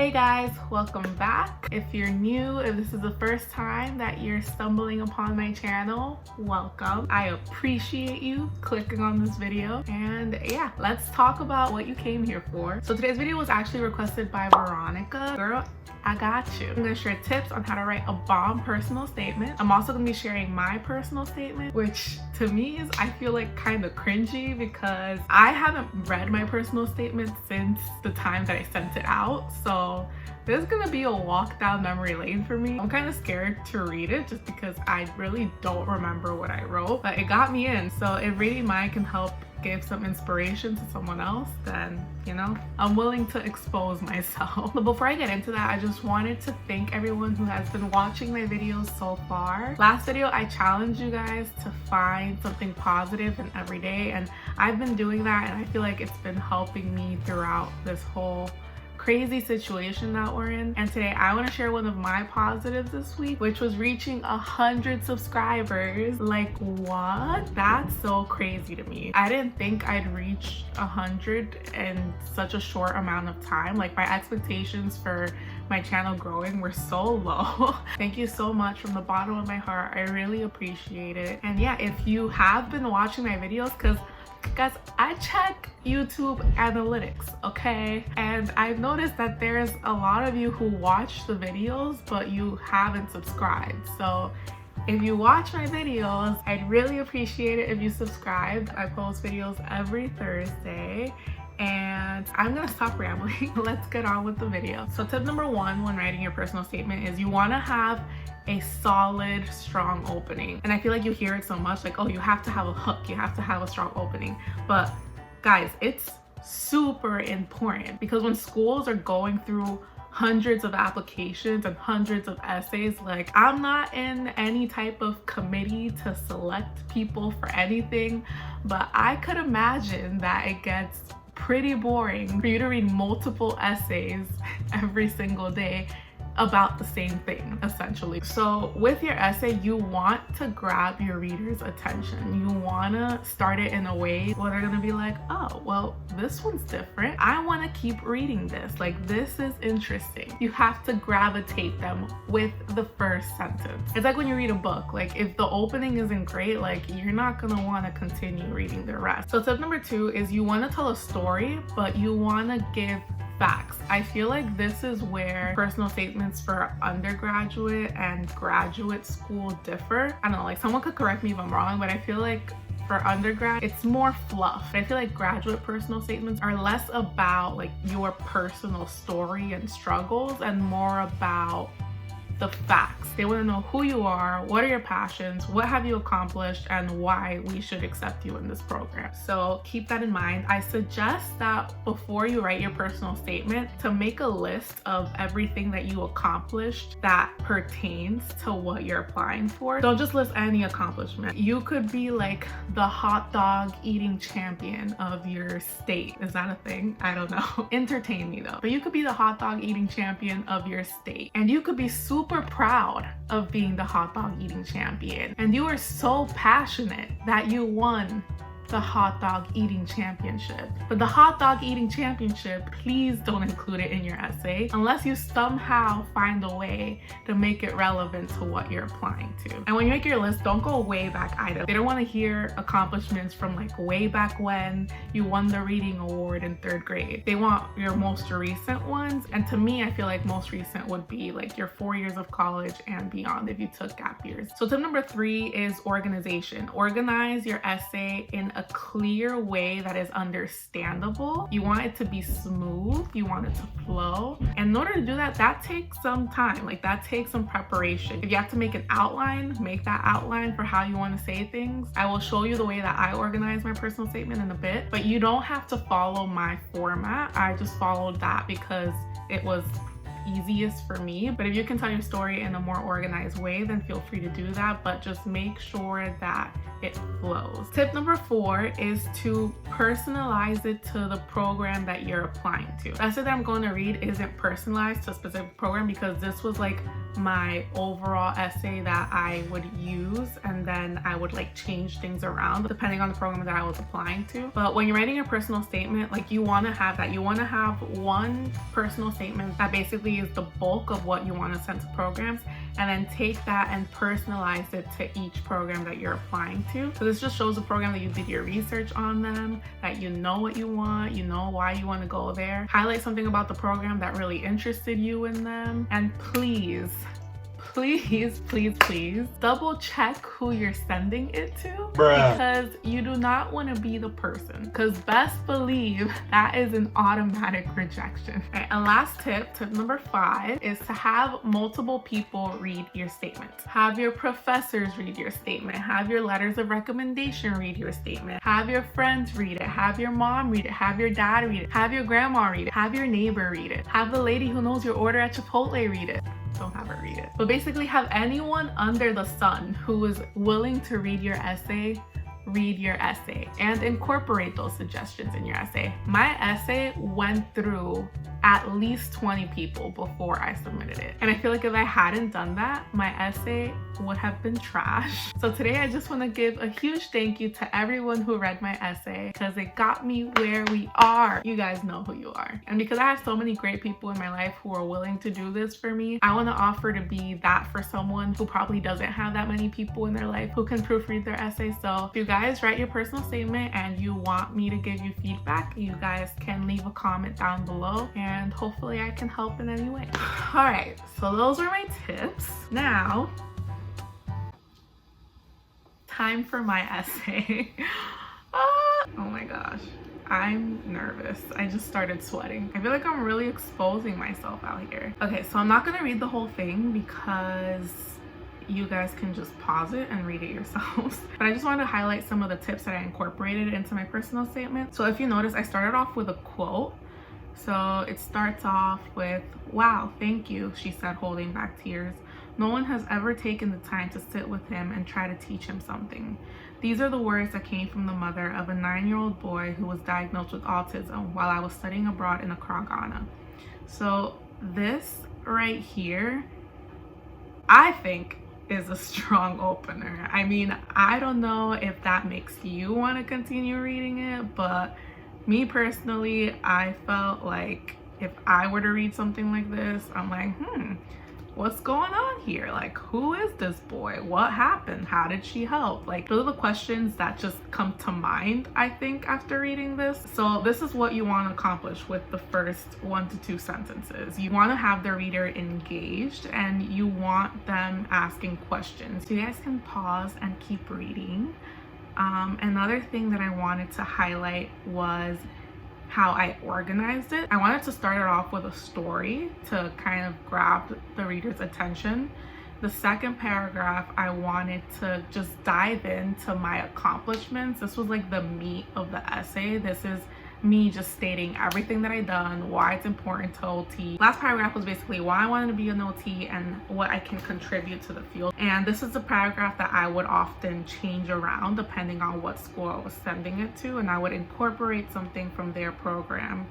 Hey guys, welcome back. If you're new, if this is the first time that you're stumbling upon my channel, welcome. I appreciate you clicking on this video, and yeah, let's talk about what you came here for. So today's video was actually requested by Veronica. Girl, I got you. I'm gonna share tips on how to write a bomb personal statement. I'm also gonna be sharing my personal statement, which to me is, I feel like, kind of cringy because I haven't read my personal statement since the time that I sent it out. So this is gonna be a walk down memory lane for me. I'm kind of scared to read it just because I really don't remember what I wrote, but it got me in. So if reading mine can help give some inspiration to someone else, then, you know, I'm willing to expose myself. But before I get into that, I just wanted to thank everyone who has been watching my videos so far. Last video, I challenged you guys to find something positive in every day, and I've been doing that, and I feel like it's been helping me throughout this whole crazy situation that we're in. And today I want to share one of my positives this week, which was reaching 100 subscribers. Like, what? That's so crazy to me. I didn't think I'd reach 100 in such a short amount of time. Like, my expectations for my channel growing were so low. Thank you so much from the bottom of my heart. I really appreciate it. And yeah, if you have been watching my videos, because guys, I check YouTube analytics, okay? And I've noticed that there's a lot of you who watch the videos, but you haven't subscribed. So if you watch my videos, I'd really appreciate it if you subscribed. I post videos every Thursday. And I'm gonna stop rambling. Let's get on with the video. So tip number one when writing your personal statement is you wanna have a solid, strong opening. And I feel like you hear it so much, like, oh, you have to have a hook, you have to have a strong opening. But guys, it's super important because when schools are going through hundreds of applications and hundreds of essays, like, I'm not in any type of committee to select people for anything, but I could imagine that it gets pretty boring for you to read multiple essays every single day about the same thing, essentially. So with your essay, you want to grab your reader's attention. You want to start it in a way where they're going to be like, oh, well, this one's different. I want to keep reading this. Like, this is interesting. You have to gravitate them with the first sentence. It's like when you read a book, like, if the opening isn't great, like, you're not going to want to continue reading the rest. So tip number two is you want to tell a story, but you want to give facts. I feel like this is where personal statements for undergraduate and graduate school differ. I don't know, like, someone could correct me if I'm wrong, but I feel like for undergrad, it's more fluff. I feel like graduate personal statements are less about like your personal story and struggles and more about the facts. They want to know who you are, what are your passions, what have you accomplished, and why we should accept you in this program. So keep that in mind. I suggest that before you write your personal statement, to make a list of everything that you accomplished that pertains to what you're applying for. Don't just list any accomplishment. You could be like the hot dog eating champion of your state. Is that a thing? I don't know. Entertain me though. But you could be the hot dog eating champion of your state, and you could be super proud of being the hot dog eating champion, and you are so passionate that you won the hot dog eating championship. But the hot dog eating championship, please don't include it in your essay unless you somehow find a way to make it relevant to what you're applying to. And when you make your list, don't go way back items. They don't want to hear accomplishments from like way back when you won the reading award in 3rd grade. They want your most recent ones. And to me, I feel like most recent would be like your 4 years of college and beyond if you took gap years. So tip number 3 is organization. Organize your essay in a clear way that is understandable. You want it to be smooth, you want it to flow, and in order to do that, that takes some time. Like, that takes some preparation. If you have to make an outline, make that outline for how you want to say things. I will show you the way that I organize my personal statement in a bit, but you don't have to follow my format. I just followed that because it was easiest for me. But if you can tell your story in a more organized way, then feel free to do that, but just make sure that it flows. Tip number 4 is to personalize it to the program that you're applying to. The essay that I'm going to read isn't personalized to a specific program because this was like my overall essay that I would use, and then I would like change things around depending on the program that I was applying to. But when you're writing your personal statement, like you want to have that. You want to have one personal statement that basically is the bulk of what you want to send to programs, and then take that and personalize it to each program that you're applying to. So this just shows the program that you did your research on them, that you know what you want, you know why you want to go there. Highlight something about the program that really interested you in them. And please double check who you're sending it to. Bruh. Because you do not want to be the person, because best believe that is an automatic rejection. All right, and last tip number 5, is to have multiple people read your statement. Have your professors read your statement, have your letters of recommendation read your statement, have your friends read it, have your mom read it, have your dad read it, have your grandma read it, have your neighbor read it, have the lady who knows your order at Chipotle read it. Don't have her read it. But basically have anyone under the sun who is willing to read your essay and incorporate those suggestions in your essay. My essay went through at least 20 people before I submitted it. And I feel like if I hadn't done that, my essay would have been trash. So today I just want to give a huge thank you to everyone who read my essay, because it got me where we are. You guys know who you are. And because I have so many great people in my life who are willing to do this for me, I want to offer to be that for someone who probably doesn't have that many people in their life who can proofread their essay. So if you guys write your personal statement and you want me to give you feedback, you guys can leave a comment down below, and hopefully I can help in any way. All right, so those are my tips. Now, time for my essay. Oh my gosh, I'm nervous. I just started sweating. I feel like I'm really exposing myself out here. Okay, so I'm not gonna read the whole thing because you guys can just pause it and read it yourselves. But I just wanted to highlight some of the tips that I incorporated into my personal statement. So if you notice, I started off with a quote. So it starts off with, "Wow, thank you," she said, holding back tears. "No one has ever taken the time to sit with him and try to teach him something." These are the words that came from the mother of a 9-year-old boy who was diagnosed with autism while I was studying abroad in Accra, Ghana. So this right here, I think, is a strong opener. I mean, I don't know if that makes you want to continue reading it, but me personally, I felt like if I were to read something like this, I'm like, what's going on here? Like, who is this boy? What happened? How did she help? Like, those are the questions that just come to mind, I think, after reading this. So this is what you want to accomplish with the first 1 to 2 sentences. You want to have the reader engaged, and you want them asking questions. So you guys can pause and keep reading. Another thing that I wanted to highlight was how I organized it. I wanted to start it off with a story to kind of grab the reader's attention. The second paragraph, I wanted to just dive into my accomplishments. This was like the meat of the essay. This is me just stating everything that I've done, why it's important to OT. Last paragraph was basically why I wanted to be an OT and what I can contribute to the field. And this is a paragraph that I would often change around depending on what school I was sending it to, and I would incorporate something from their program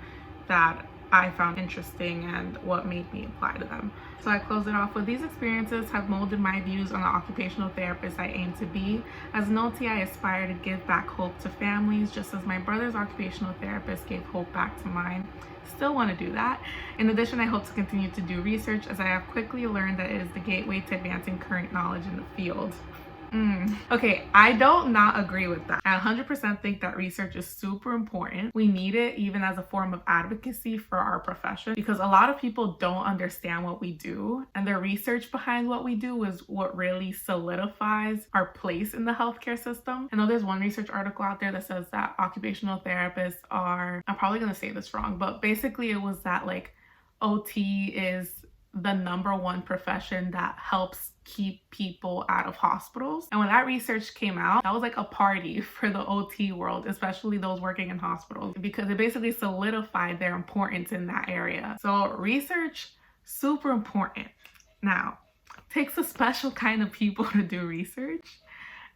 that I found interesting and what made me apply to them. So I close it off with, "These experiences have molded my views on the occupational therapist I aim to be. As an OT, I aspire to give back hope to families, just as my brother's occupational therapist gave hope back to mine. Still want to do that. In addition, I hope to continue to do research, as I have quickly learned that it is the gateway to advancing current knowledge in the field." Okay, I don't not agree with that. I 100% think that research is super important. We need it even as a form of advocacy for our profession, because a lot of people don't understand what we do, and the research behind what we do is what really solidifies our place in the healthcare system. I know there's one research article out there that says that occupational therapists are, I'm probably gonna say this wrong, but basically it was that like OT is the #1 profession that helps keep people out of hospitals. And when that research came out, that was like a party for the OT world, especially those working in hospitals, because it basically solidified their importance in that area. So research, super important. Now, it takes a special kind of people to do research.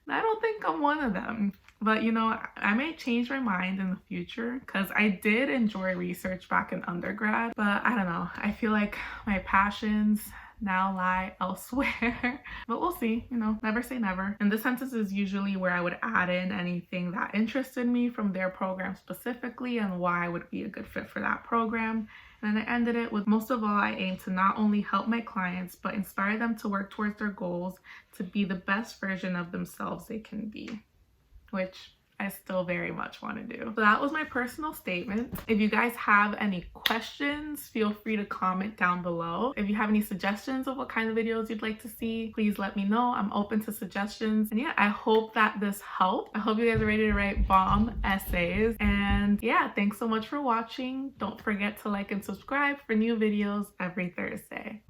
I don't think I'm one of them. But you know, I may change my mind in the future because I did enjoy research back in undergrad, but I don't know. I feel like my passions now lie elsewhere. But we'll see, you know, never say never. And this sentence is usually where I would add in anything that interested me from their program specifically and why I would be a good fit for that program. And then I ended it with, most of all, I aim to not only help my clients, but inspire them to work towards their goals to be the best version of themselves they can be, which I still very much want to do. So that was my personal statement. If you guys have any questions, feel free to comment down below. If you have any suggestions of what kind of videos you'd like to see, please let me know. I'm open to suggestions. And yeah, I hope that this helped. I hope you guys are ready to write bomb essays. And yeah, thanks so much for watching. Don't forget to like and subscribe for new videos every Thursday.